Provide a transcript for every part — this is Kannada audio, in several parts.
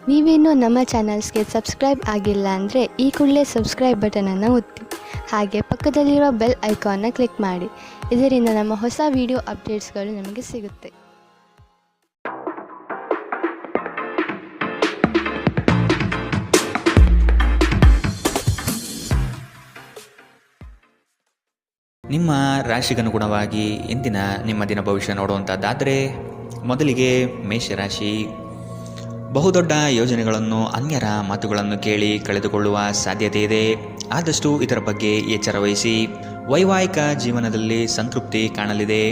ನೀವೇನೂ ನಮ್ಮ ಚಾನಲ್ಸ್ಗೆ ಸಬ್ಸ್ಕ್ರೈಬ್ ಆಗಿಲ್ಲ ಅಂದರೆ ಈ ಕೂಡಲೇ ಸಬ್ಸ್ಕ್ರೈಬ್ ಬಟನನ್ನು ಒತ್ತಿ ಹಾಗೆ ಪಕ್ಕದಲ್ಲಿರೋ ಬೆಲ್ ಐಕಾನ್ನ ಕ್ಲಿಕ್ ಮಾಡಿ. ಇದರಿಂದ ನಮ್ಮ ಹೊಸ ವಿಡಿಯೋ ಅಪ್ಡೇಟ್ಸ್ಗಳು ನಿಮಗೆ ಸಿಗುತ್ತೆ. ನಿಮ್ಮ ರಾಶಿಗನುಗುಣವಾಗಿ ಇಂದಿನ ನಿಮ್ಮ ದಿನ ಭವಿಷ್ಯ ನೋಡುವಂಥದ್ದಾದರೆ ಮೊದಲಿಗೆ ಮೇಷರಾಶಿ. ಬಹುದೊಡ್ಡ ಯೋಜನೆಗಳನ್ನು ಅನ್ಯರ ಮಾತುಗಳನ್ನು ಕೇಳಿ ಕಳೆದುಕೊಳ್ಳುವ ಸಾಧ್ಯತೆ ಇದೆ. ಆದಷ್ಟು ಇದರ ಬಗ್ಗೆ ಎಚ್ಚರ ವಹಿಸಿ. ವೈವಾಹಿಕ ಜೀವನದಲ್ಲಿ ಸಂತೃಪ್ತಿ ಕಾಣಲಿದೆ.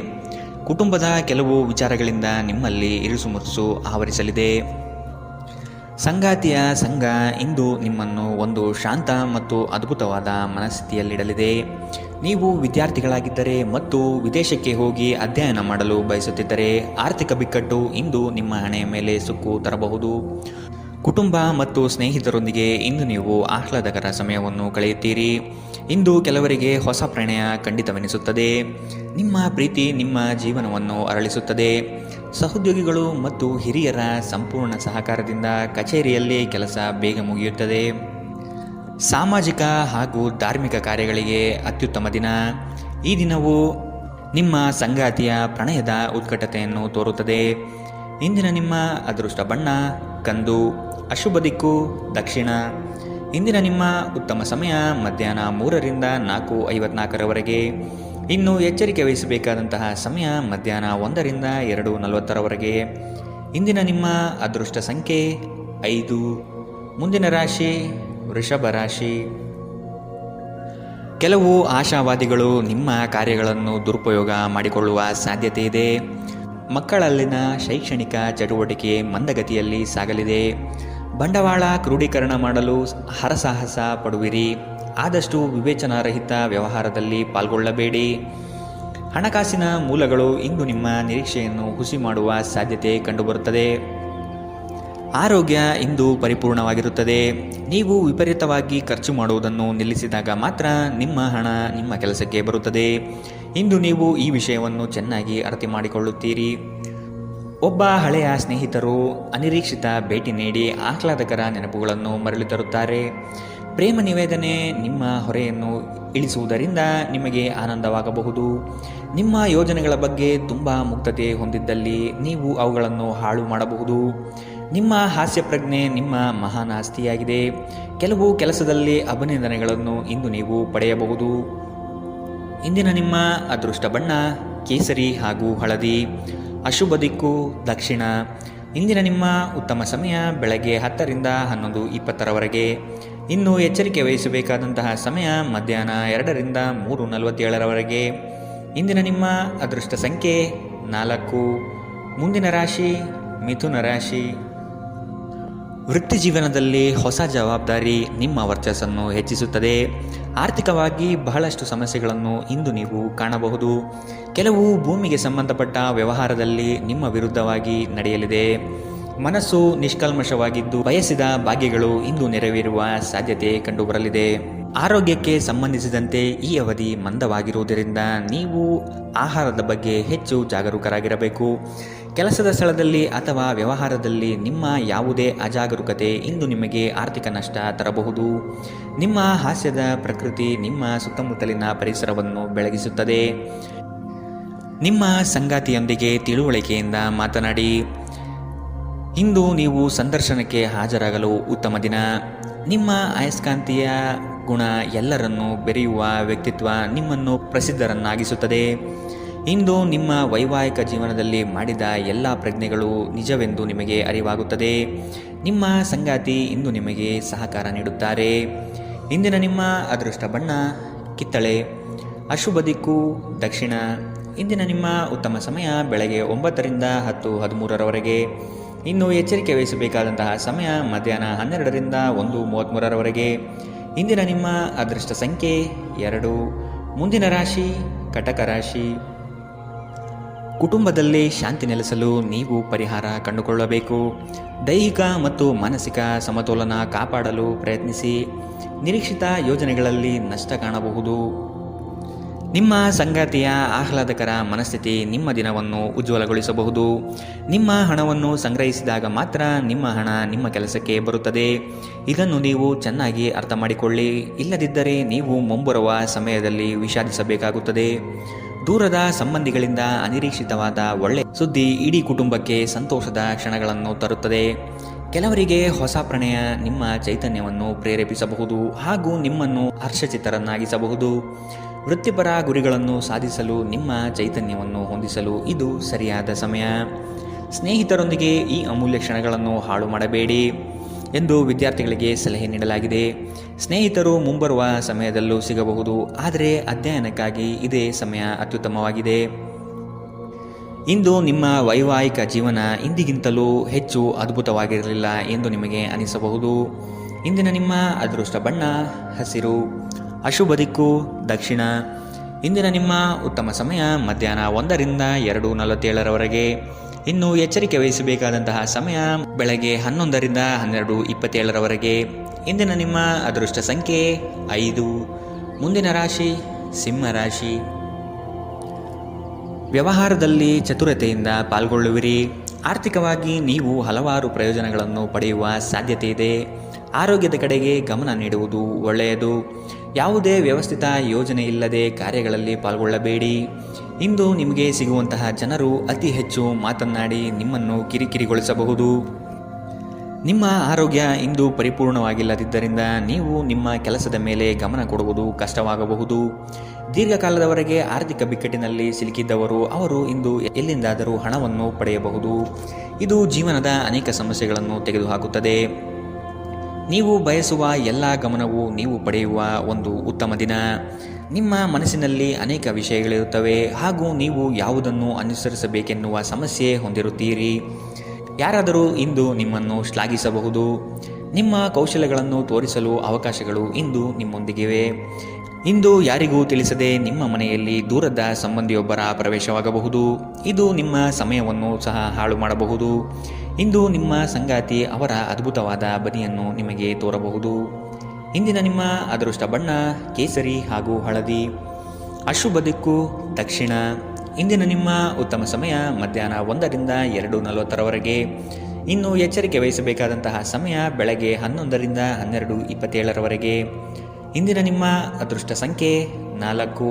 ಕುಟುಂಬದ ಕೆಲವು ವಿಚಾರಗಳಿಂದ ನಿಮ್ಮಲ್ಲಿ ಇರುಸುಮುರುಸು ಆವರಿಸಲಿದೆ. ಸಂಗಾತಿಯ ಸಂಘ ಇಂದು ನಿಮ್ಮನ್ನು ಒಂದು ಶಾಂತ ಮತ್ತು ಅದ್ಭುತವಾದ ಮನಸ್ಥಿತಿಯಲ್ಲಿಡಲಿದೆ. ನೀವು ವಿದ್ಯಾರ್ಥಿಗಳಾಗಿದ್ದರೆ ಮತ್ತು ವಿದೇಶಕ್ಕೆ ಹೋಗಿ ಅಧ್ಯಯನ ಮಾಡಲು ಬಯಸುತ್ತಿದ್ದರೆ ಆರ್ಥಿಕ ಬಿಕ್ಕಟ್ಟು ಇಂದು ನಿಮ್ಮ ಹಣೆಯ ಮೇಲೆ ಸುಕ್ಕು ತರಬಹುದು. ಕುಟುಂಬ ಮತ್ತು ಸ್ನೇಹಿತರೊಂದಿಗೆ ಇಂದು ನೀವು ಆಹ್ಲಾದಕರ ಸಮಯವನ್ನು ಕಳೆಯುತ್ತೀರಿ. ಇಂದು ಕೆಲವರಿಗೆ ಹೊಸ ಪ್ರಣಯ ಖಂಡಿತವೆನಿಸುತ್ತದೆ. ನಿಮ್ಮ ಪ್ರೀತಿ ನಿಮ್ಮ ಜೀವನವನ್ನು ಅರಳಿಸುತ್ತದೆ. ಸಹೋದ್ಯೋಗಿಗಳು ಮತ್ತು ಹಿರಿಯರ ಸಂಪೂರ್ಣ ಸಹಕಾರದಿಂದ ಕಚೇರಿಯಲ್ಲಿ ಕೆಲಸ ಬೇಗ ಮುಗಿಯುತ್ತದೆ. ಸಾಮಾಜಿಕ ಹಾಗೂ ಧಾರ್ಮಿಕ ಕಾರ್ಯಗಳಿಗೆ ಅತ್ಯುತ್ತಮ ದಿನ. ಈ ದಿನವು ನಿಮ್ಮ ಸಂಗಾತಿಯ ಪ್ರಣಯದ ಉತ್ಕಟತೆಯನ್ನು ತೋರುತ್ತದೆ. ಇಂದಿನ ನಿಮ್ಮ ಅದೃಷ್ಟ ಬಣ್ಣ ಕಂದು. ಅಶುಭ ದಿಕ್ಕು ದಕ್ಷಿಣ. ಇಂದಿನ ನಿಮ್ಮ ಉತ್ತಮ ಸಮಯ ಮಧ್ಯಾಹ್ನ 3ರಿಂದ 4:54ರವರೆಗೆ. ಇನ್ನು ಎಚ್ಚರಿಕೆ ವಹಿಸಬೇಕಾದಂತಹ ಸಮಯ ಮಧ್ಯಾಹ್ನ 1ರಿಂದ 2:40ರವರೆಗೆ. ಇಂದಿನ ನಿಮ್ಮ ಅದೃಷ್ಟ ಸಂಖ್ಯೆ 5. ಮುಂದಿನ ರಾಶಿ ವೃಷಭ ರಾಶಿ. ಕೆಲವು ಆಶಾವಾದಿಗಳು ನಿಮ್ಮ ಕಾರ್ಯಗಳನ್ನು ದುರುಪಯೋಗ ಮಾಡಿಕೊಳ್ಳುವ ಸಾಧ್ಯತೆ ಇದೆ. ಮಕ್ಕಳಲ್ಲಿನ ಶೈಕ್ಷಣಿಕ ಚಟುವಟಿಕೆ ಮಂದಗತಿಯಲ್ಲಿ ಸಾಗಲಿದೆ. ಬಂಡವಾಳ ಕ್ರೋಢೀಕರಣ ಮಾಡಲು ಹರಸಾಹಸ ಪಡುವಿರಿ. ಆದಷ್ಟು ವಿವೇಚನಾರಹಿತ ವ್ಯವಹಾರದಲ್ಲಿ ಪಾಲ್ಗೊಳ್ಳಬೇಡಿ. ಹಣಕಾಸಿನ ಮೂಲಗಳು ಇಂದು ನಿಮ್ಮ ನಿರೀಕ್ಷೆಯನ್ನು ಹುಸಿ ಮಾಡುವ ಸಾಧ್ಯತೆ ಕಂಡುಬರುತ್ತದೆ. ಆರೋಗ್ಯ ಇಂದು ಪರಿಪೂರ್ಣವಾಗಿರುತ್ತದೆ. ನೀವು ವಿಪರೀತವಾಗಿ ಖರ್ಚು ಮಾಡುವುದನ್ನು ನಿಲ್ಲಿಸಿದಾಗ ಮಾತ್ರ ನಿಮ್ಮ ಹಣ ನಿಮ್ಮ ಕೆಲಸಕ್ಕೆ ಬರುತ್ತದೆ. ಇಂದು ನೀವು ಈ ವಿಷಯವನ್ನು ಚೆನ್ನಾಗಿ ಅರ್ಥ ಮಾಡಿಕೊಳ್ಳುತ್ತೀರಿ. ಒಬ್ಬ ಹಳೆಯ ಸ್ನೇಹಿತರು ಅನಿರೀಕ್ಷಿತ ಭೇಟಿ ನೀಡಿ ಆಹ್ಲಾದಕರ ನೆನಪುಗಳನ್ನು ಮರಳಿ ತರುತ್ತಾರೆ. ಪ್ರೇಮ ನಿವೇದನೆ ನಿಮ್ಮ ಹೊರೆಯನ್ನು ಇಳಿಸುವುದರಿಂದ ನಿಮಗೆ ಆನಂದವಾಗಬಹುದು. ನಿಮ್ಮ ಯೋಜನೆಗಳ ಬಗ್ಗೆ ತುಂಬ ಮುಕ್ತತೆ ಹೊಂದಿದ್ದಲ್ಲಿ ನೀವು ಅವುಗಳನ್ನು ಹಾಳು ಮಾಡಬಹುದು. ನಿಮ್ಮ ಹಾಸ್ಯ ಪ್ರಜ್ಞೆ ನಿಮ್ಮ ಮಹಾನ್ ಆಸ್ತಿಯಾಗಿದೆ. ಕೆಲವು ಕೆಲಸದಲ್ಲಿ ಅಭಿನಂದನೆಗಳನ್ನು ಇಂದು ನೀವು ಪಡೆಯಬಹುದು. ಇಂದಿನ ನಿಮ್ಮ ಅದೃಷ್ಟ ಬಣ್ಣ ಕೇಸರಿ ಹಾಗೂ ಹಳದಿ. ಅಶುಭ ದಿಕ್ಕು ದಕ್ಷಿಣ. ಇಂದಿನ ನಿಮ್ಮ ಉತ್ತಮ ಸಮಯ ಬೆಳಗ್ಗೆ 10ರಿಂದ 11:20ರವರೆಗೆ. ಇನ್ನು ಎಚ್ಚರಿಕೆ ವಹಿಸಬೇಕಾದಂತಹ ಸಮಯ ಮಧ್ಯಾಹ್ನ 2ರಿಂದ 3:47ರವರೆಗೆ. ಇಂದಿನ ನಿಮ್ಮ ಅದೃಷ್ಟ ಸಂಖ್ಯೆ 4. ಮುಂದಿನ ರಾಶಿ ಮಿಥುನ ರಾಶಿ. ವೃತ್ತಿ ಜೀವನದಲ್ಲಿ ಹೊಸ ಜವಾಬ್ದಾರಿ ನಿಮ್ಮ ವರ್ಚಸ್ಸನ್ನು ಹೆಚ್ಚಿಸುತ್ತದೆ. ಆರ್ಥಿಕವಾಗಿ ಬಹಳಷ್ಟು ಸಮಸ್ಯೆಗಳನ್ನು ಇಂದು ನೀವು ಕಾಣಬಹುದು. ಕೆಲವು ಭೂಮಿಗೆ ಸಂಬಂಧಪಟ್ಟ ವ್ಯವಹಾರದಲ್ಲಿ ನಿಮ್ಮ ವಿರುದ್ಧವಾಗಿ ನಡೆಯಲಿದೆ. ಮನಸ್ಸು ನಿಷ್ಕಲ್ಮಶವಾಗಿದ್ದು ಬಯಸಿದ ಭಾಗ್ಯಗಳು ಇಂದು ನೆರವೇರುವ ಸಾಧ್ಯತೆ ಕಂಡುಬರಲಿದೆ. ಆರೋಗ್ಯಕ್ಕೆ ಸಂಬಂಧಿಸಿದಂತೆ ಈ ಅವಧಿ ಮಂದವಾಗಿರುವುದರಿಂದ ನೀವು ಆಹಾರದ ಬಗ್ಗೆ ಹೆಚ್ಚು ಜಾಗರೂಕರಾಗಿರಬೇಕು. ಕೆಲಸದ ಸ್ಥಳದಲ್ಲಿ ಅಥವಾ ವ್ಯವಹಾರದಲ್ಲಿ ನಿಮ್ಮ ಯಾವುದೇ ಅಜಾಗರೂಕತೆ ಇಂದು ನಿಮಗೆ ಆರ್ಥಿಕ ನಷ್ಟ ತರಬಹುದು. ನಿಮ್ಮ ಹಾಸ್ಯದ ಪ್ರಕೃತಿ ನಿಮ್ಮ ಸುತ್ತಮುತ್ತಲಿನ ಪರಿಸರವನ್ನು ಬೆಳಗಿಸುತ್ತದೆ. ನಿಮ್ಮ ಸಂಗಾತಿಯೊಂದಿಗೆ ತಿಳುವಳಿಕೆಯಿಂದ ಮಾತನಾಡಿ. ಇಂದು ನೀವು ಸಂದರ್ಶನಕ್ಕೆ ಹಾಜರಾಗಲು ಉತ್ತಮ ದಿನ. ನಿಮ್ಮ ಅಯಸ್ಕಾಂತೀಯ ಗುಣ ಎಲ್ಲರನ್ನೂ ಬೆರೆಯುವ ವ್ಯಕ್ತಿತ್ವ ನಿಮ್ಮನ್ನು ಪ್ರಸಿದ್ಧರನ್ನಾಗಿಸುತ್ತದೆ. ಇಂದು ನಿಮ್ಮ ವೈವಾಹಿಕ ಜೀವನದಲ್ಲಿ ಮಾಡಿದ ಎಲ್ಲ ಪ್ರಜ್ಞೆಗಳು ನಿಜವೆಂದು ನಿಮಗೆ ಅರಿವಾಗುತ್ತದೆ. ನಿಮ್ಮ ಸಂಗಾತಿ ಇಂದು ನಿಮಗೆ ಸಹಕಾರ ನೀಡುತ್ತಾರೆ. ಇಂದಿನ ನಿಮ್ಮ ಅದೃಷ್ಟ ಬಣ್ಣ ಕಿತ್ತಳೆ. ಅಶುಭ ದಿಕ್ಕು ದಕ್ಷಿಣ. ಇಂದಿನ ನಿಮ್ಮ ಉತ್ತಮ ಸಮಯ ಬೆಳಗ್ಗೆ 9ರಿಂದ 10:13ರವರೆಗೆ. ಇನ್ನು ಎಚ್ಚರಿಕೆ ವಹಿಸಬೇಕಾದಂತಹ ಸಮಯ ಮಧ್ಯಾಹ್ನ 12ರಿಂದ 1:33ರವರೆಗೆ. ಇಂದಿನ ನಿಮ್ಮ ಅದೃಷ್ಟ ಸಂಖ್ಯೆ 2. ಮುಂದಿನ ರಾಶಿ ಕಟಕ ರಾಶಿ. ಕುಟುಂಬದಲ್ಲಿ ಶಾಂತಿ ನೆಲೆಸಲು ನೀವು ಪರಿಹಾರ ಕಂಡುಕೊಳ್ಳಬೇಕು. ದೈಹಿಕ ಮತ್ತು ಮಾನಸಿಕ ಸಮತೋಲನ ಕಾಪಾಡಲು ಪ್ರಯತ್ನಿಸಿ. ನಿರೀಕ್ಷಿತ ಯೋಜನೆಗಳಲ್ಲಿ ನಷ್ಟ ಕಾಣಬಹುದು. ನಿಮ್ಮ ಸಂಗಾತಿಯ ಆಹ್ಲಾದಕರ ಮನಸ್ಥಿತಿ ನಿಮ್ಮ ದಿನವನ್ನು ಉಜ್ವಲಗೊಳಿಸಬಹುದು. ನಿಮ್ಮ ಹಣವನ್ನು ಸಂಗ್ರಹಿಸಿದಾಗ ಮಾತ್ರ ನಿಮ್ಮ ಹಣ ನಿಮ್ಮ ಕೆಲಸಕ್ಕೆ ಬರುತ್ತದೆ. ಇದನ್ನು ನೀವು ಚೆನ್ನಾಗಿ ಅರ್ಥ ಮಾಡಿಕೊಳ್ಳಿ. ಇಲ್ಲದಿದ್ದರೆ ನೀವು ಮುಂಬರುವ ಸಮಯದಲ್ಲಿ ವಿಷಾದಿಸಬೇಕಾಗುತ್ತದೆ. ದೂರದ ಸಂಬಂಧಿಗಳಿಂದ ಅನಿರೀಕ್ಷಿತವಾದ ಒಳ್ಳೆಯ ಸುದ್ದಿ ಇಡೀ ಕುಟುಂಬಕ್ಕೆ ಸಂತೋಷದ ಕ್ಷಣಗಳನ್ನು ತರುತ್ತದೆ. ಕೆಲವರಿಗೆ ಹೊಸ ಪ್ರಣಯ ನಿಮ್ಮ ಚೈತನ್ಯವನ್ನು ಪ್ರೇರೇಪಿಸಬಹುದು ಹಾಗೂ ನಿಮ್ಮನ್ನು ಹರ್ಷಚಿತ್ತರನ್ನಾಗಿಸಬಹುದು. ವೃತ್ತಿಪರ ಗುರಿಗಳನ್ನು ಸಾಧಿಸಲು ನಿಮ್ಮ ಚೈತನ್ಯವನ್ನು ಹೊಂದಿಸಲು ಇದು ಸರಿಯಾದ ಸಮಯ. ಸ್ನೇಹಿತರೊಂದಿಗೆ ಈ ಅಮೂಲ್ಯ ಕ್ಷಣಗಳನ್ನು ಹಾಳು ಮಾಡಬೇಡಿ ಎಂದು ವಿದ್ಯಾರ್ಥಿಗಳಿಗೆ ಸಲಹೆ ನೀಡಲಾಗಿದೆ. ಸ್ನೇಹಿತರು ಮುಂಬರುವ ಸಮಯದಲ್ಲೂ ಸಿಗಬಹುದು, ಆದರೆ ಅಧ್ಯಯನಕ್ಕಾಗಿ ಇದೇ ಸಮಯ ಅತ್ಯುತ್ತಮವಾಗಿದೆ. ಇಂದು ನಿಮ್ಮ ವೈವಾಹಿಕ ಜೀವನ ಇಂದಿಗಿಂತಲೂ ಹೆಚ್ಚು ಅದ್ಭುತವಾಗಿರಲಿಲ್ಲ ಎಂದು ನಿಮಗೆ ಅನಿಸಬಹುದು. ಇಂದಿನ ನಿಮ್ಮ ಅದೃಷ್ಟ ಬಣ್ಣ ಹಸಿರು, ಅಶುಭ ದಿಕ್ಕು ದಕ್ಷಿಣ. ಇಂದಿನ ನಿಮ್ಮ ಉತ್ತಮ ಸಮಯ ಮಧ್ಯಾಹ್ನ 1ರಿಂದ 2:47ರವರೆಗೆ. ಇನ್ನು ಎಚ್ಚರಿಕೆ ವಹಿಸಬೇಕಾದಂತಹ ಸಮಯ ಬೆಳಗ್ಗೆ 11ರಿಂದ 12:27ರವರೆಗೆ. ಇಂದಿನ ನಿಮ್ಮ ಅದೃಷ್ಟ ಸಂಖ್ಯೆ 5. ಮುಂದಿನ ರಾಶಿ ಸಿಂಹ ರಾಶಿ. ವ್ಯವಹಾರದಲ್ಲಿ ಚತುರತೆಯಿಂದ ಪಾಲ್ಗೊಳ್ಳುವಿರಿ. ಆರ್ಥಿಕವಾಗಿ ನೀವು ಹಲವಾರು ಪ್ರಯೋಜನಗಳನ್ನು ಪಡೆಯುವ ಸಾಧ್ಯತೆ ಇದೆ. ಆರೋಗ್ಯದ ಕಡೆಗೆ ಗಮನ ನೀಡುವುದು ಒಳ್ಳೆಯದು. ಯಾವುದೇ ವ್ಯವಸ್ಥಿತ ಯೋಜನೆ ಇಲ್ಲದೆ ಕಾರ್ಯಗಳಲ್ಲಿ ಪಾಲ್ಗೊಳ್ಳಬೇಡಿ. ಇಂದು ನಿಮಗೆ ಸಿಗುವಂತಹ ಜನರು ಅತಿ ಹೆಚ್ಚು ಮಾತನಾಡಿ ನಿಮ್ಮನ್ನು ಕಿರಿಕಿರಿಗೊಳಿಸಬಹುದು. ನಿಮ್ಮ ಆರೋಗ್ಯ ಇಂದು ಪರಿಪೂರ್ಣವಾಗಿಲ್ಲದಿದ್ದರಿಂದ ನೀವು ನಿಮ್ಮ ಕೆಲಸದ ಮೇಲೆ ಗಮನ ಕೊಡುವುದು ಕಷ್ಟವಾಗಬಹುದು. ದೀರ್ಘಕಾಲದವರೆಗೆ ಆರ್ಥಿಕ ಬಿಕ್ಕಟ್ಟಿನಲ್ಲಿ ಸಿಲುಕಿದ್ದವರು ಅವರು ಇಂದು ಎಲ್ಲಿಂದಾದರೂ ಹಣವನ್ನು ಪಡೆಯಬಹುದು. ಇದು ಜೀವನದ ಅನೇಕ ಸಮಸ್ಯೆಗಳನ್ನು ತೆಗೆದುಹಾಕುತ್ತದೆ. ನೀವು ಬಯಸುವ ಎಲ್ಲ ಗಮನವು ನೀವು ಪಡೆಯುವ ಒಂದು ಉತ್ತಮ ದಿನ. ನಿಮ್ಮ ಮನಸ್ಸಿನಲ್ಲಿ ಅನೇಕ ವಿಷಯಗಳಿರುತ್ತವೆ ಹಾಗೂ ನೀವು ಯಾವುದನ್ನು ಅನುಸರಿಸಬೇಕೆನ್ನುವ ಸಮಸ್ಯೆ ಹೊಂದಿರುತ್ತೀರಿ. ಯಾರಾದರೂ ಇಂದು ನಿಮ್ಮನ್ನು ಶ್ಲಾಘಿಸಬಹುದು. ನಿಮ್ಮ ಕೌಶಲ್ಯಗಳನ್ನು ತೋರಿಸಲು ಅವಕಾಶಗಳು ಇಂದು ನಿಮ್ಮೊಂದಿಗಿವೆ. ಇಂದು ಯಾರಿಗೂ ತಿಳಿಸದೆ ನಿಮ್ಮ ಮನೆಯಲ್ಲಿ ದೂರದ ಸಂಬಂಧಿಯೊಬ್ಬರ ಪ್ರವೇಶವಾಗಬಹುದು. ಇದು ನಿಮ್ಮ ಸಮಯವನ್ನು ಸಹ ಹಾಳು ಮಾಡಬಹುದು. ಇಂದು ನಿಮ್ಮ ಸಂಗಾತಿ ಅವರ ಅದ್ಭುತವಾದ ಬದಿಯನ್ನು ನಿಮಗೆ ತೋರಬಹುದು. ಇಂದಿನ ನಿಮ್ಮ ಅದೃಷ್ಟ ಬಣ್ಣ ಕೇಸರಿ ಹಾಗೂ ಹಳದಿ, ಅಶುಭ ದಿಕ್ಕು ದಕ್ಷಿಣ. ಇಂದಿನ ನಿಮ್ಮ ಉತ್ತಮ ಸಮಯ ಮಧ್ಯಾಹ್ನ 1ರಿಂದ 2:40ರವರೆಗೆ. ಇನ್ನು ಎಚ್ಚರಿಕೆ ವಹಿಸಬೇಕಾದಂತಹ ಸಮಯ ಬೆಳಗ್ಗೆ 11ರಿಂದ 12:27ರವರೆಗೆ. ಇಂದಿನ ನಿಮ್ಮ ಅದೃಷ್ಟ ಸಂಖ್ಯೆ 4.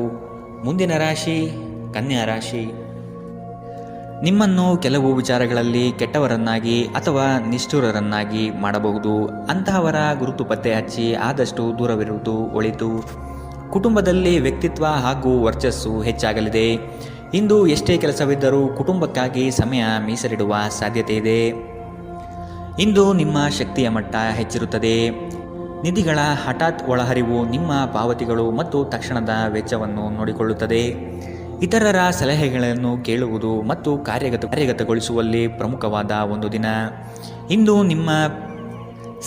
ಮುಂದಿನ ರಾಶಿ ಕನ್ಯಾ ರಾಶಿ. ನಿಮ್ಮನ್ನು ಕೆಲವು ವಿಚಾರಗಳಲ್ಲಿ ಕೆಟ್ಟವರನ್ನಾಗಿ ಅಥವಾ ನಿಷ್ಠುರರನ್ನಾಗಿ ಮಾಡಬಹುದು. ಅಂತಹವರ ಗುರುತು ಪತ್ತೆ ಹಚ್ಚಿ ಆದಷ್ಟು ದೂರವಿರುವುದು ಒಳಿತು. ಕುಟುಂಬದಲ್ಲಿ ವ್ಯಕ್ತಿತ್ವ ಹಾಗೂ ವರ್ಚಸ್ಸು ಹೆಚ್ಚಾಗಲಿದೆ. ಇಂದು ಎಷ್ಟೇ ಕೆಲಸವಿದ್ದರೂ ಕುಟುಂಬಕ್ಕಾಗಿ ಸಮಯ ಮೀಸಲಿಡುವ ಸಾಧ್ಯತೆ ಇದೆ. ಇಂದು ನಿಮ್ಮ ಶಕ್ತಿಯ ಮಟ್ಟ ಹೆಚ್ಚಿರುತ್ತದೆ. ನಿಧಿಗಳ ಹಠಾತ್ ಒಳಹರಿವು ನಿಮ್ಮ ಪಾವತಿಗಳು ಮತ್ತು ತಕ್ಷಣದ ವೆಚ್ಚವನ್ನು ನೋಡಿಕೊಳ್ಳುತ್ತದೆ. ಇತರರ ಸಲಹೆಗಳನ್ನು ಕೇಳುವುದು ಮತ್ತು ಕಾರ್ಯಗತಗೊಳಿಸುವಲ್ಲಿ ಪ್ರಮುಖವಾದ ಒಂದು ದಿನ. ಇಂದು ನಿಮ್ಮ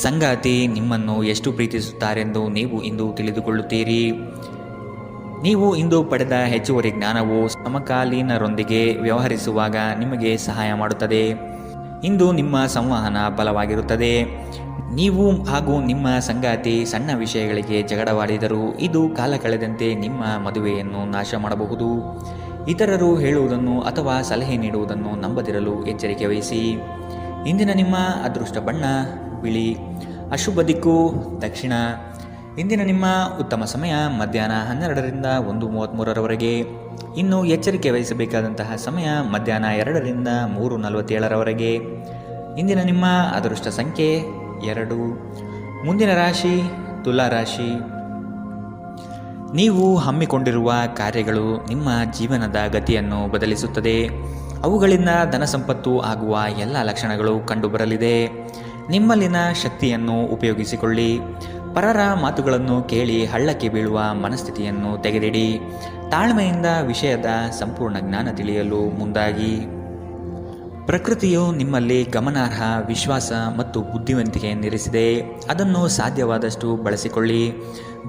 ಸಂಗಾತಿ ನಿಮ್ಮನ್ನು ಎಷ್ಟು ಪ್ರೀತಿಸುತ್ತಾರೆಂದು ನೀವು ಇಂದು ತಿಳಿದುಕೊಳ್ಳುತ್ತೀರಿ. ನೀವು ಇಂದು ಪಡೆದ ಹೆಚ್ಚುವರಿ ಜ್ಞಾನವು ಸಮಕಾಲೀನರೊಂದಿಗೆ ವ್ಯವಹರಿಸುವಾಗ ನಿಮಗೆ ಸಹಾಯ ಮಾಡುತ್ತದೆ. ಇಂದು ನಿಮ್ಮ ಸಂವಹನ ಬಲವಾಗಿರುತ್ತದೆ. ನೀವು ಹಾಗೂ ನಿಮ್ಮ ಸಂಗಾತಿ ಸಣ್ಣ ವಿಷಯಗಳಿಗೆ ಜಗಳವಾಡಿದರೂ ಇದು ಕಾಲ ಕಳೆದಂತೆ ನಿಮ್ಮ ಮದುವೆಯನ್ನು ನಾಶ ಮಾಡಬಹುದು. ಇತರರು ಹೇಳುವುದನ್ನು ಅಥವಾ ಸಲಹೆ ನೀಡುವುದನ್ನು ನಂಬದಿರಲು ಎಚ್ಚರಿಕೆ ವಹಿಸಿ. ಇಂದಿನ ನಿಮ್ಮ ಅದೃಷ್ಟ ಬಣ್ಣ ಬಿಳಿ, ಅಶುಭ ದಿಕ್ಕು ದಕ್ಷಿಣ. ಇಂದಿನ ನಿಮ್ಮ ಉತ್ತಮ ಸಮಯ ಮಧ್ಯಾಹ್ನ 12ರಿಂದ 1:33ರವರೆಗೆ. ಇನ್ನು ಎಚ್ಚರಿಕೆ ವಹಿಸಬೇಕಾದಂತಹ ಸಮಯ ಮಧ್ಯಾಹ್ನ 2ರಿಂದ 3:47ರವರೆಗೆ. ಇಂದಿನ ನಿಮ್ಮ ಅದೃಷ್ಟ ಸಂಖ್ಯೆ 2. ಮುಂದಿನ ರಾಶಿ ತುಲಾ ರಾಶಿ. ನೀವು ಹಮ್ಮಿಕೊಂಡಿರುವ ಕಾರ್ಯಗಳು ನಿಮ್ಮ ಜೀವನದ ಗತಿಯನ್ನು ಬದಲಿಸುತ್ತದೆ. ಅವುಗಳಿಂದ ಧನಸಂಪತ್ತು ಆಗುವ ಎಲ್ಲ ಲಕ್ಷಣಗಳು ಕಂಡುಬರಲಿದೆ. ನಿಮ್ಮಲ್ಲಿನ ಶಕ್ತಿಯನ್ನು ಉಪಯೋಗಿಸಿಕೊಳ್ಳಿ. ಪರರ ಮಾತುಗಳನ್ನು ಕೇಳಿ ಹಳ್ಳಕ್ಕೆ ಬೀಳುವ ಮನಸ್ಥಿತಿಯನ್ನು ತೆಗೆದಿಡಿ. ತಾಳ್ಮೆಯಿಂದ ವಿಷಯದ ಸಂಪೂರ್ಣ ಜ್ಞಾನ ತಿಳಿಯಲು ಮುಂದಾಗಿ. ಪ್ರಕೃತಿಯು ನಿಮ್ಮಲ್ಲಿ ಗಮನಾರ್ಹ ವಿಶ್ವಾಸ ಮತ್ತು ಬುದ್ಧಿವಂತಿಕೆಯನ್ನಿರಿಸಿದೆ. ಅದನ್ನು ಸಾಧ್ಯವಾದಷ್ಟು ಬಳಸಿಕೊಳ್ಳಿ.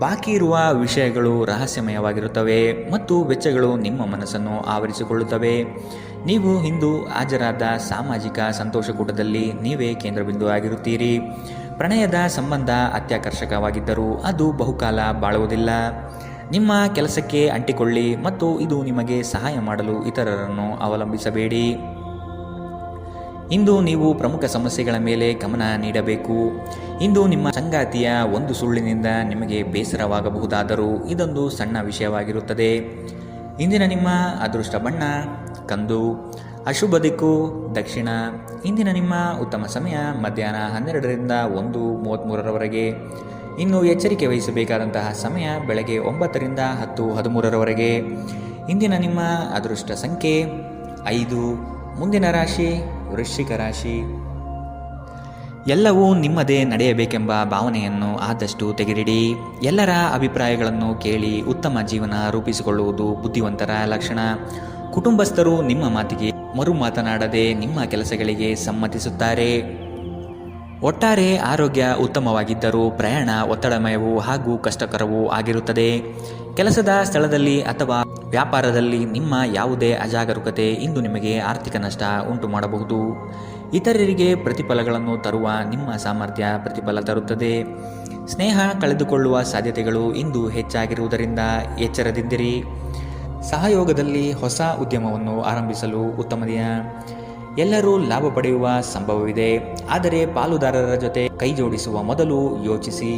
ಬಾಕಿ ಇರುವ ವಿಷಯಗಳು ರಹಸ್ಯಮಯವಾಗಿರುತ್ತವೆ ಮತ್ತು ವೆಚ್ಚಗಳು ನಿಮ್ಮ ಮನಸ್ಸನ್ನು ಆವರಿಸಿಕೊಳ್ಳುತ್ತವೆ. ನೀವು ಇಂದು ಹಾಜರಾದ ಸಾಮಾಜಿಕ ಸಂತೋಷಕೂಟದಲ್ಲಿ ನೀವೇ ಕೇಂದ್ರಬಿಂದು ಆಗಿರುತ್ತೀರಿ. ಪ್ರಣಯದ ಸಂಬಂಧ ಅತ್ಯಾಕರ್ಷಕವಾಗಿದ್ದರೂ ಅದು ಬಹುಕಾಲ ಬಾಳುವುದಿಲ್ಲ. ನಿಮ್ಮ ಕೆಲಸಕ್ಕೆ ಅಂಟಿಕೊಳ್ಳಿ ಮತ್ತು ಇದು ನಿಮಗೆ ಸಹಾಯ ಮಾಡಲು ಇತರರನ್ನು ಅವಲಂಬಿಸಬೇಡಿ. ಇಂದು ನೀವು ಪ್ರಮುಖ ಸಮಸ್ಯೆಗಳ ಮೇಲೆ ಗಮನ ನೀಡಬೇಕು. ಇಂದು ನಿಮ್ಮ ಸಂಗಾತಿಯ ಒಂದು ಸುಳ್ಳಿನಿಂದ ನಿಮಗೆ ಬೇಸರವಾಗಬಹುದಾದರೂ ಇದೊಂದು ಸಣ್ಣ ವಿಷಯವಾಗಿರುತ್ತದೆ. ಇಂದಿನ ನಿಮ್ಮ ಅದೃಷ್ಟ ಬಣ್ಣ ಕಂದು, ಅಶುಭ ದಿಕ್ಕು ದಕ್ಷಿಣ. ಇಂದಿನ ನಿಮ್ಮ ಉತ್ತಮ ಸಮಯ ಮಧ್ಯಾಹ್ನ 12ರಿಂದ 1:33ರವರೆಗೆ. ಇನ್ನು ಎಚ್ಚರಿಕೆ ವಹಿಸಬೇಕಾದಂತಹ ಸಮಯ ಬೆಳಗ್ಗೆ 9ರಿಂದ 10:13ರವರೆಗೆ. ಇಂದಿನ ನಿಮ್ಮ ಅದೃಷ್ಟ ಸಂಖ್ಯೆ 5. ಮುಂದಿನ ರಾಶಿ ವೃಶ್ಚಿಕ ರಾಶಿ. ಎಲ್ಲವೂ ನಿಮ್ಮದೇ ನಡೆಯಬೇಕೆಂಬ ಭಾವನೆಯನ್ನು ಆದಷ್ಟು ತೆಗೆದಿಡಿ. ಎಲ್ಲರ ಅಭಿಪ್ರಾಯಗಳನ್ನು ಕೇಳಿ ಉತ್ತಮ ಜೀವನ ರೂಪಿಸಿಕೊಳ್ಳುವುದು ಬುದ್ಧಿವಂತರ ಲಕ್ಷಣ. ಕುಟುಂಬಸ್ಥರು ನಿಮ್ಮ ಮಾತಿಗೆ ಮರು ಮಾತನಾಡದೆ ನಿಮ್ಮ ಕೆಲಸಗಳಿಗೆ ಸಮ್ಮತಿಸುತ್ತಾರೆ. ಒಟ್ಟಾರೆ ಆರೋಗ್ಯ ಉತ್ತಮವಾಗಿದ್ದರೂ ಪ್ರಯಾಣ ಒತ್ತಡಮಯವೂ ಹಾಗೂ ಕಷ್ಟಕರವೂ ಆಗಿರುತ್ತದೆ. ಕೆಲಸದ ಸ್ಥಳದಲ್ಲಿ ಅಥವಾ ವ್ಯಾಪಾರದಲ್ಲಿ ನಿಮ್ಮ ಯಾವುದೇ ಅಜಾಗರೂಕತೆ ಇಂದು ನಿಮಗೆ ಆರ್ಥಿಕ ನಷ್ಟ ಉಂಟು ಮಾಡಬಹುದು. ಇತರರಿಗೆ ಪ್ರತಿಫಲಗಳನ್ನು ತರುವ ನಿಮ್ಮ ಸಾಮರ್ಥ್ಯ ಪ್ರತಿಫಲ ತರುತ್ತದೆ. ಸ್ನೇಹ ಕಳೆದುಕೊಳ್ಳುವ ಸಾಧ್ಯತೆಗಳು ಇಂದು ಹೆಚ್ಚಾಗಿರುವುದರಿಂದ ಎಚ್ಚರದಿಂದಿರಿ. ಸಹಯೋಗದಲ್ಲಿ ಹೊಸ ಉದ್ಯಮವನ್ನು ಆರಂಭಿಸಲು ಉತ್ತಮ ದಿನ. ಎಲ್ಲರೂ ಲಾಭ ಪಡೆಯುವ ಸಂಭವವಿದೆ, ಆದರೆ ಪಾಲುದಾರರ ಜೊತೆ ಕೈಜೋಡಿಸುವ ಮೊದಲು ಯೋಚಿಸಿ.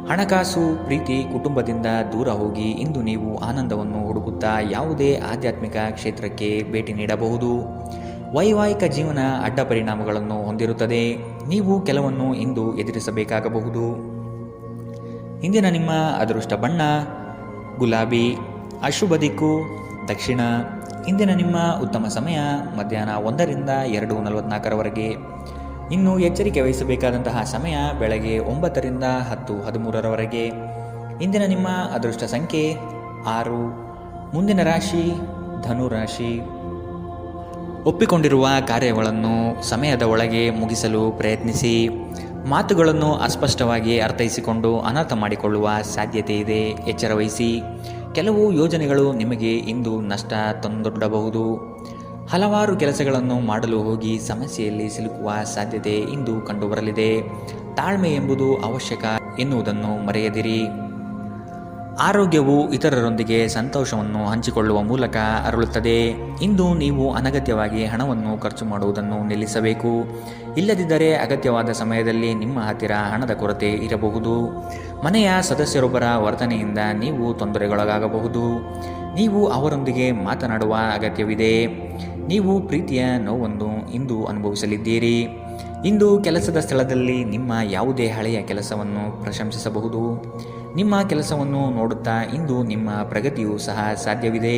ಹಣಕಾಸು, ಪ್ರೀತಿ, ಕುಟುಂಬದಿಂದ ದೂರ ಹೋಗಿ ಇಂದು ನೀವು ಆನಂದವನ್ನು ಹುಡುಕುತ್ತಾ ಯಾವುದೇ ಆಧ್ಯಾತ್ಮಿಕ ಕ್ಷೇತ್ರಕ್ಕೆ ಭೇಟಿ ನೀಡಬಹುದು. ವೈವಾಹಿಕ ಜೀವನ ಅಡ್ಡ ಪರಿಣಾಮಗಳನ್ನು ಹೊಂದಿರುತ್ತದೆ. ನೀವು ಕೆಲವನ್ನು ಇಂದು ಎದುರಿಸಬೇಕಾಗಬಹುದು. ಇಂದಿನ ನಿಮ್ಮ ಅದೃಷ್ಟ ಬಣ್ಣ ಗುಲಾಬಿ, ಅಶುಭ ದಿಕ್ಕು ದಕ್ಷಿಣ. ಇಂದಿನ ನಿಮ್ಮ ಉತ್ತಮ ಸಮಯ ಮಧ್ಯಾಹ್ನ 1ರಿಂದ 2:44ರವರೆಗೆ. ಇನ್ನು ಎಚ್ಚರಿಕೆ ವಹಿಸಬೇಕಾದಂತಹ ಸಮಯ ಬೆಳಗ್ಗೆ 9ರಿಂದ 10:13ರವರೆಗೆ. ಇಂದಿನ ನಿಮ್ಮ ಅದೃಷ್ಟ ಸಂಖ್ಯೆ 6. ಮುಂದಿನ ರಾಶಿ ಧನು ರಾಶಿ. ಒಪ್ಪಿಕೊಂಡಿರುವ ಕಾರ್ಯಗಳನ್ನು ಸಮಯದ ಒಳಗೆ ಮುಗಿಸಲು ಪ್ರಯತ್ನಿಸಿ. ಮಾತುಗಳನ್ನು ಅಸ್ಪಷ್ಟವಾಗಿ ಅರ್ಥೈಸಿಕೊಂಡು ಅನರ್ಥ ಮಾಡಿಕೊಳ್ಳುವ ಸಾಧ್ಯತೆ ಇದೆ, ಎಚ್ಚರವಹಿಸಿ. ಕೆಲವು ಯೋಜನೆಗಳು ನಿಮಗೆ ಇಂದು ನಷ್ಟ ತಂದೊಡ್ಡಬಹುದು. ಹಲವಾರು ಕೆಲಸಗಳನ್ನು ಮಾಡಲು ಹೋಗಿ ಸಮಸ್ಯೆಯಲ್ಲಿ ಸಿಲುಕುವ ಸಾಧ್ಯತೆ ಇಂದು ಕಂಡುಬರಲಿದೆ. ತಾಳ್ಮೆ ಎಂಬುದು ಅವಶ್ಯಕ ಎನ್ನುವುದನ್ನು ಮರೆಯದಿರಿ. ಆರೋಗ್ಯವು ಇತರರೊಂದಿಗೆ ಸಂತೋಷವನ್ನು ಹಂಚಿಕೊಳ್ಳುವ ಮೂಲಕ ಅರಳುತ್ತದೆ. ಇಂದು ನೀವು ಅನಗತ್ಯವಾಗಿ ಹಣವನ್ನು ಖರ್ಚು ಮಾಡುವುದನ್ನು ನಿಲ್ಲಿಸಬೇಕು. ಇಲ್ಲದಿದ್ದರೆ ಅಗತ್ಯವಾದ ಸಮಯದಲ್ಲಿ ನಿಮ್ಮ ಹತ್ತಿರ ಹಣದ ಕೊರತೆ ಇರಬಹುದು. ಮನೆಯ ಸದಸ್ಯರೊಬ್ಬರ ವರ್ತನೆಯಿಂದ ನೀವು ತೊಂದರೆಗೊಳಗಾಗಬಹುದು. ನೀವು ಅವರೊಂದಿಗೆ ಮಾತನಾಡುವ ಅಗತ್ಯವಿದೆ. ನೀವು ಪ್ರೀತಿಯ ನೋವನ್ನು ಇಂದು ಅನುಭವಿಸಲಿದ್ದೀರಿ. ಇಂದು ಕೆಲಸದ ಸ್ಥಳದಲ್ಲಿ ನಿಮ್ಮ ಯಾವುದೇ ಹಳೆಯ ಕೆಲಸವನ್ನು ಪ್ರಶಂಸಿಸಬಹುದು. ನಿಮ್ಮ ಕೆಲಸವನ್ನು ನೋಡುತ್ತಾ ಇಂದು ನಿಮ್ಮ ಪ್ರಗತಿಯೂ ಸಹ ಸಾಧ್ಯವಿದೆ.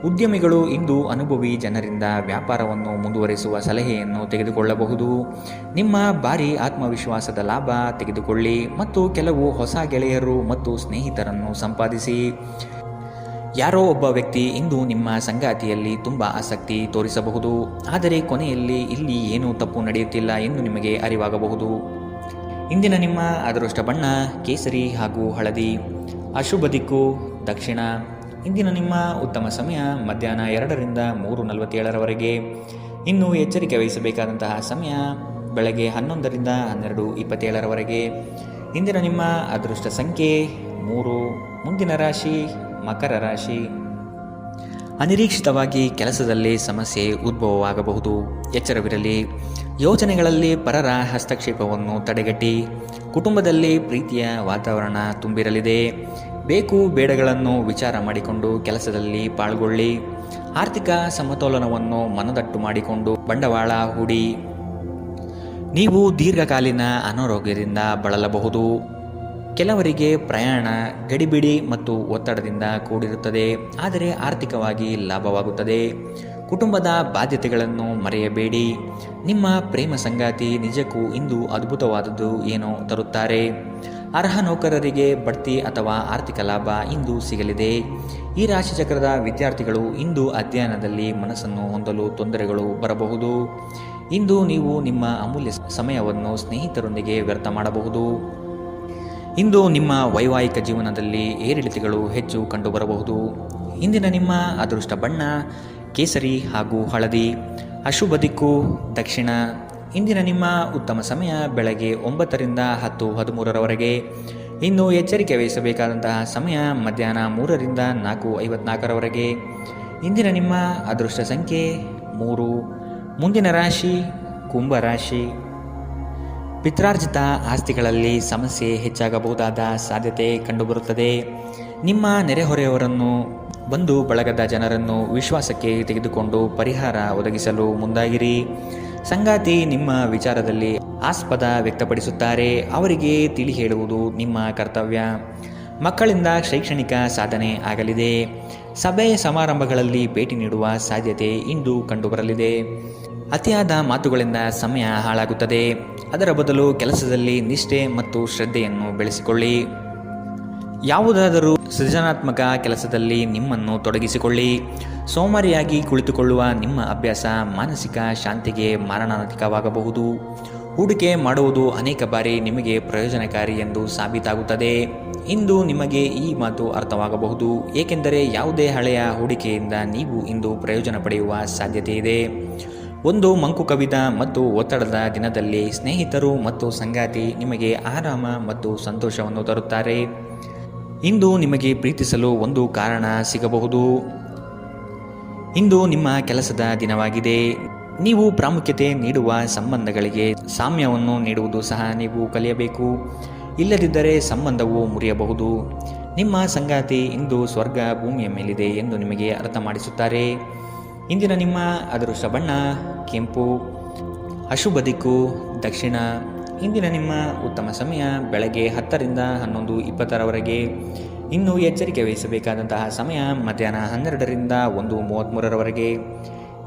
ಉದ್ಯಮಿಗಳು ಇಂದು ಅನುಭವಿ ಜನರಿಂದ ವ್ಯಾಪಾರವನ್ನು ಮುಂದುವರಿಸುವ ಸಲಹೆಯನ್ನು ತೆಗೆದುಕೊಳ್ಳಬಹುದು. ನಿಮ್ಮ ಭಾರಿ ಆತ್ಮವಿಶ್ವಾಸದ ಲಾಭ ತೆಗೆದುಕೊಳ್ಳಿ ಮತ್ತು ಕೆಲವು ಹೊಸ ಗೆಳೆಯರು ಮತ್ತು ಸ್ನೇಹಿತರನ್ನು ಸಂಪಾದಿಸಿ. ಯಾರೋ ಒಬ್ಬ ವ್ಯಕ್ತಿ ಇಂದು ನಿಮ್ಮ ಸಂಗಾತಿಯಲ್ಲಿ ತುಂಬ ಆಸಕ್ತಿ ತೋರಿಸಬಹುದು, ಆದರೆ ಕೊನೆಯಲ್ಲಿ ಇಲ್ಲಿ ಏನೂ ತಪ್ಪು ನಡೆಯುತ್ತಿಲ್ಲ ಎಂದು ನಿಮಗೆ ಅರಿವಾಗಬಹುದು. ಇಂದಿನ ನಿಮ್ಮ ಅದೃಷ್ಟ ಬಣ್ಣ ಕೇಸರಿ ಹಾಗೂ ಹಳದಿ, ಅಶುಭ ದಿಕ್ಕು ದಕ್ಷಿಣ. ಇಂದಿನ ನಿಮ್ಮ ಉತ್ತಮ ಸಮಯ ಮಧ್ಯಾಹ್ನ 2ರಿಂದ 3:47ರವರೆಗೆ. ಇನ್ನು ಎಚ್ಚರಿಕೆ ವಹಿಸಬೇಕಾದಂತಹ ಸಮಯ ಬೆಳಗ್ಗೆ 11ರಿಂದ 12:27ರವರೆಗೆ. ಇಂದಿನ ನಿಮ್ಮ ಅದೃಷ್ಟ ಸಂಖ್ಯೆ 3. ಮುಂದಿನ ರಾಶಿ ಮಕರ ರಾಶಿ. ಅನಿರೀಕ್ಷಿತವಾಗಿ ಕೆಲಸದಲ್ಲಿ ಸಮಸ್ಯೆ ಉದ್ಭವವಾಗಬಹುದು, ಎಚ್ಚರವಿರಲಿ. ಯೋಜನೆಗಳಲ್ಲಿ ಪರರ ಹಸ್ತಕ್ಷೇಪವನ್ನು ತಡೆಗಟ್ಟಿ. ಕುಟುಂಬದಲ್ಲಿ ಪ್ರೀತಿಯ ವಾತಾವರಣ ತುಂಬಿರಲಿದೆ. ಬೇಕು ಬೇಡಗಳನ್ನು ವಿಚಾರ ಮಾಡಿಕೊಂಡು ಕೆಲಸದಲ್ಲಿ ಪಾಲ್ಗೊಳ್ಳಿ. ಆರ್ಥಿಕ ಸಮತೋಲನವನ್ನು ಮನದಟ್ಟು ಮಾಡಿಕೊಂಡು ಬಂಡವಾಳ ಹೂಡಿ. ನೀವು ದೀರ್ಘಕಾಲೀನ ಅನಾರೋಗ್ಯದಿಂದ ಬಳಲಬಹುದು. ಕೆಲವರಿಗೆ ಪ್ರಯಾಣ ಗಡಿಬಿಡಿ ಮತ್ತು ಒತ್ತಡದಿಂದ ಕೂಡಿರುತ್ತದೆ, ಆದರೆ ಆರ್ಥಿಕವಾಗಿ ಲಾಭವಾಗುತ್ತದೆ. ಕುಟುಂಬದ ಬಾಧ್ಯತೆಗಳನ್ನು ಮರೆಯಬೇಡಿ. ನಿಮ್ಮ ಪ್ರೇಮ ಸಂಗಾತಿ ನಿಜಕ್ಕೂ ಇಂದು ಅದ್ಭುತವಾದದ್ದು ಏನೋ ತರುತ್ತಾರೆ. ಅರ್ಹ ನೌಕರರಿಗೆ ಬಡ್ತಿ ಅಥವಾ ಆರ್ಥಿಕ ಲಾಭ ಇಂದು ಸಿಗಲಿದೆ. ಈ ರಾಶಿಚಕ್ರದ ವಿದ್ಯಾರ್ಥಿಗಳು ಇಂದು ಅಧ್ಯಯನದಲ್ಲಿ ಮನಸ್ಸನ್ನು ಹೊಂದಲು ತೊಂದರೆಗಳು ಬರಬಹುದು. ಇಂದು ನೀವು ನಿಮ್ಮ ಅಮೂಲ್ಯ ಸಮಯವನ್ನು ಸ್ನೇಹಿತರೊಂದಿಗೆ ವ್ಯರ್ಥ ಮಾಡಬಹುದು. ಇಂದು ನಿಮ್ಮ ವೈವಾಹಿಕ ಜೀವನದಲ್ಲಿ ಏರಿಳಿತಗಳು ಹೆಚ್ಚು ಕಂಡುಬರಬಹುದು. ಇಂದಿನ ನಿಮ್ಮ ಅದೃಷ್ಟ ಬಣ್ಣ ಕೇಸರಿ ಹಾಗೂ ಹಳದಿ, ಅಶುಭ ದಿಕ್ಕು ದಕ್ಷಿಣ. ಇಂದಿನ ನಿಮ್ಮ ಉತ್ತಮ ಸಮಯ ಬೆಳಗ್ಗೆ 9ರಿಂದ 10:13ರವರೆಗೆ. ಇನ್ನು ಎಚ್ಚರಿಕೆ ವಹಿಸಬೇಕಾದಂತಹ ಸಮಯ ಮಧ್ಯಾಹ್ನ 3ರಿಂದ 4:54ರವರೆಗೆ. ಇಂದಿನ ನಿಮ್ಮ ಅದೃಷ್ಟ ಸಂಖ್ಯೆ 3. ಮುಂದಿನ ರಾಶಿ ಕುಂಭರಾಶಿ. ಪಿತ್ರಾರ್ಜಿತ ಆಸ್ತಿಗಳಲ್ಲಿ ಸಮಸ್ಯೆ ಹೆಚ್ಚಾಗಬಹುದಾದ ಸಾಧ್ಯತೆ ಕಂಡುಬರುತ್ತದೆ. ನಿಮ್ಮ ನೆರೆಹೊರೆಯವರನ್ನು, ಬಂಧು ಬಳಗದ ಜನರನ್ನು ವಿಶ್ವಾಸಕ್ಕೆ ತೆಗೆದುಕೊಂಡು ಪರಿಹಾರ ಒದಗಿಸಲು ಮುಂದಾಗಿರಿ. ಸಂಗಾತಿ ನಿಮ್ಮ ವಿಚಾರದಲ್ಲಿ ಆಸ್ಪದ ವ್ಯಕ್ತಪಡಿಸುತ್ತಾರೆ. ಅವರಿಗೆ ತಿಳಿ ಹೇಳುವುದು ನಿಮ್ಮ ಕರ್ತವ್ಯ. ಮಕ್ಕಳಿಂದ ಶೈಕ್ಷಣಿಕ ಸಾಧನೆ ಆಗಲಿದೆ. ಸಭೆ ಸಮಾರಂಭಗಳಲ್ಲಿ ಭೇಟಿ ನೀಡುವ ಸಾಧ್ಯತೆ ಇಂದು ಕಂಡುಬರಲಿದೆ. ಅತಿಯಾದ ಮಾತುಗಳಿಂದ ಸಮಯ ಹಾಳಾಗುತ್ತದೆ. ಅದರ ಬದಲು ಕೆಲಸದಲ್ಲಿ ನಿಷ್ಠೆ ಮತ್ತು ಶ್ರದ್ಧೆಯನ್ನು ಬೆಳೆಸಿಕೊಳ್ಳಿ. ಯಾವುದಾದರೂ ಸೃಜನಾತ್ಮಕ ಕೆಲಸದಲ್ಲಿ ನಿಮ್ಮನ್ನು ತೊಡಗಿಸಿಕೊಳ್ಳಿ. ಸೋಮಾರಿಯಾಗಿ ಕುಳಿತುಕೊಳ್ಳುವ ನಿಮ್ಮ ಅಭ್ಯಾಸ ಮಾನಸಿಕ ಶಾಂತಿಗೆ ಮಾರಣಾಂತಿಕವಾಗಬಹುದು. ಹೂಡಿಕೆ ಮಾಡುವುದು ಅನೇಕ ಬಾರಿ ನಿಮಗೆ ಪ್ರಯೋಜನಕಾರಿ ಎಂದು ಸಾಬೀತಾಗುತ್ತದೆ. ಇಂದು ನಿಮಗೆ ಈ ಮಾತು ಅರ್ಥವಾಗಬಹುದು, ಏಕೆಂದರೆ ಯಾವುದೇ ಹಳೆಯ ಹೂಡಿಕೆಯಿಂದ ನೀವು ಇಂದು ಪ್ರಯೋಜನ ಪಡೆಯುವ ಸಾಧ್ಯತೆ ಇದೆ. ಒಂದು ಮಂಕು ಕವಿದ ಮತ್ತು ಒತ್ತಡದ ದಿನದಲ್ಲಿ ಸ್ನೇಹಿತರು ಮತ್ತು ಸಂಗಾತಿ ನಿಮಗೆ ಆರಾಮ ಮತ್ತು ಸಂತೋಷವನ್ನು ತರುತ್ತಾರೆ. ಇಂದು ನಿಮಗೆ ಪ್ರೀತಿಸಲು ಒಂದು ಕಾರಣ ಸಿಗಬಹುದು. ಇಂದು ನಿಮ್ಮ ಕೆಲಸದ ದಿನವಾಗಿದೆ. ನೀವು ಪ್ರಾಮುಖ್ಯತೆ ನೀಡುವ ಸಂಬಂಧಗಳಿಗೆ ಸಾಮ್ಯವನ್ನು ನೀಡುವುದು ಸಹ ನೀವು ಕಲಿಯಬೇಕು. ಇಲ್ಲದಿದ್ದರೆ ಸಂಬಂಧವು ಮುರಿಯಬಹುದು. ನಿಮ್ಮ ಸಂಗಾತಿ ಇಂದು ಸ್ವರ್ಗ ಭೂಮಿಯ ಮೇಲಿದೆ ಎಂದು ನಿಮಗೆ ಅರ್ಥ ಮಾಡಿಸುತ್ತಾರೆ. ಇಂದಿನ ನಿಮ್ಮ ಅದೃಷ್ಟ ಬಣ್ಣ ಕೆಂಪು. ಅಶುಭ ದಿಕ್ಕು ದಕ್ಷಿಣ. ಇಂದಿನ ನಿಮ್ಮ ಉತ್ತಮ ಸಮಯ ಬೆಳಗ್ಗೆ 10ರಿಂದ 11:20ರವರೆಗೆ. ಇನ್ನು ಎಚ್ಚರಿಕೆ ವಹಿಸಬೇಕಾದಂತಹ ಸಮಯ ಮಧ್ಯಾಹ್ನ 12ರಿಂದ 1:33ರವರೆಗೆ.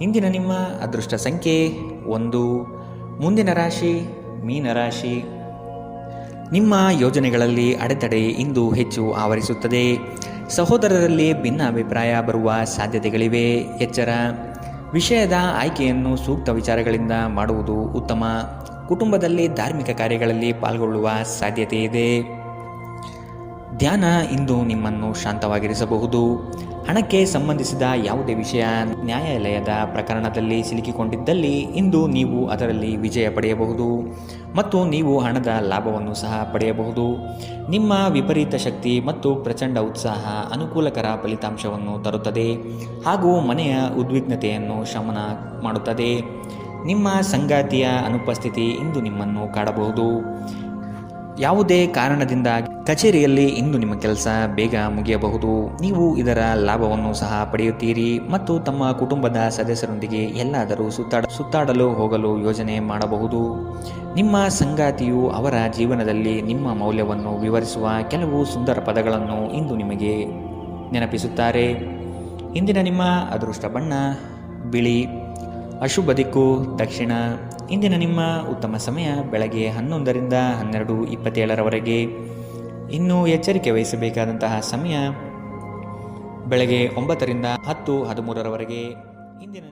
ಇಂದಿನ ನಿಮ್ಮ ಅದೃಷ್ಟ ಸಂಖ್ಯೆ 1. ಮುಂದಿನ ರಾಶಿ ಮೀನರಾಶಿ. ನಿಮ್ಮ ಯೋಜನೆಗಳಲ್ಲಿ ಅಡೆತಡೆ ಇಂದು ಹೆಚ್ಚು ಆವರಿಸುತ್ತದೆ. ಸಹೋದರರಲ್ಲಿ ಭಿನ್ನಾಭಿಪ್ರಾಯ ಬರುವ ಸಾಧ್ಯತೆಗಳಿವೆ. ಎಚ್ಚರ. ವಿಷಯದ ಆಯ್ಕೆಯನ್ನು ಸೂಕ್ತ ವಿಚಾರಗಳಿಂದ ಮಾಡುವುದು ಉತ್ತಮ. ಕುಟುಂಬದಲ್ಲಿ ಧಾರ್ಮಿಕ ಕಾರ್ಯಗಳಲ್ಲಿ ಪಾಲ್ಗೊಳ್ಳುವ ಸಾಧ್ಯತೆ ಇದೆ. ಧ್ಯಾನ ಇಂದು ನಿಮ್ಮನ್ನು ಶಾಂತವಾಗಿರಿಸಬಹುದು. ಹಣಕ್ಕೆ ಸಂಬಂಧಿಸಿದ ಯಾವುದೇ ವಿಷಯ ನ್ಯಾಯಾಲಯದ ಪ್ರಕರಣದಲ್ಲಿ ಸಿಲುಕಿಕೊಂಡಿದ್ದಲ್ಲಿ ಇಂದು ನೀವು ಅದರಲ್ಲಿ ವಿಜಯ ಪಡೆಯಬಹುದು ಮತ್ತು ನೀವು ಹಣದ ಲಾಭವನ್ನು ಸಹ ಪಡೆಯಬಹುದು. ನಿಮ್ಮ ವಿಪರೀತ ಶಕ್ತಿ ಮತ್ತು ಪ್ರಚಂಡ ಉತ್ಸಾಹ ಅನುಕೂಲಕರ ಫಲಿತಾಂಶವನ್ನು ತರುತ್ತದೆ ಹಾಗೂ ಮನೆಯ ಉದ್ವಿಗ್ನತೆಯನ್ನು ಶಮನ ಮಾಡುತ್ತದೆ. ನಿಮ್ಮ ಸಂಗಾತಿಯ ಅನುಪಸ್ಥಿತಿ ಇಂದು ನಿಮ್ಮನ್ನು ಕಾಡಬಹುದು. ಯಾವುದೇ ಕಾರಣದಿಂದ ಕಚೇರಿಯಲ್ಲಿ ಇಂದು ನಿಮ್ಮ ಕೆಲಸ ಬೇಗ ಮುಗಿಯಬಹುದು. ನೀವು ಇದರ ಲಾಭವನ್ನು ಸಹ ಪಡೆಯುತ್ತೀರಿ ಮತ್ತು ತಮ್ಮ ಕುಟುಂಬದ ಸದಸ್ಯರೊಂದಿಗೆ ಎಲ್ಲಾದರೂ ಸುತ್ತಾಡಲು ಹೋಗಲು ಯೋಜನೆ ಮಾಡಬಹುದು. ನಿಮ್ಮ ಸಂಗಾತಿಯು ಅವರ ಜೀವನದಲ್ಲಿ ನಿಮ್ಮ ಮೌಲ್ಯವನ್ನು ವಿವರಿಸುವ ಕೆಲವು ಸುಂದರ ಪದಗಳನ್ನು ಇಂದು ನಿಮಗೆ ನೆನಪಿಸುತ್ತಾರೆ. ಇಂದಿನ ನಿಮ್ಮ ಅದೃಷ್ಟ ಬಣ್ಣ ಬಿಳಿ. ಅಶುಭ ದಿಕ್ಕು ದಕ್ಷಿಣ. ಇಂದಿನ ನಿಮ್ಮ ಉತ್ತಮ ಸಮಯ ಬೆಳಗ್ಗೆ 11ರಿಂದ 12:27ರವರೆಗೆ. ಇನ್ನು ಎಚ್ಚರಿಕೆ ವಹಿಸಬೇಕಾದಂತಹ ಸಮಯ ಬೆಳಗ್ಗೆ 9ರಿಂದ 10:13ರವರೆಗೆ. ಇಂದಿನ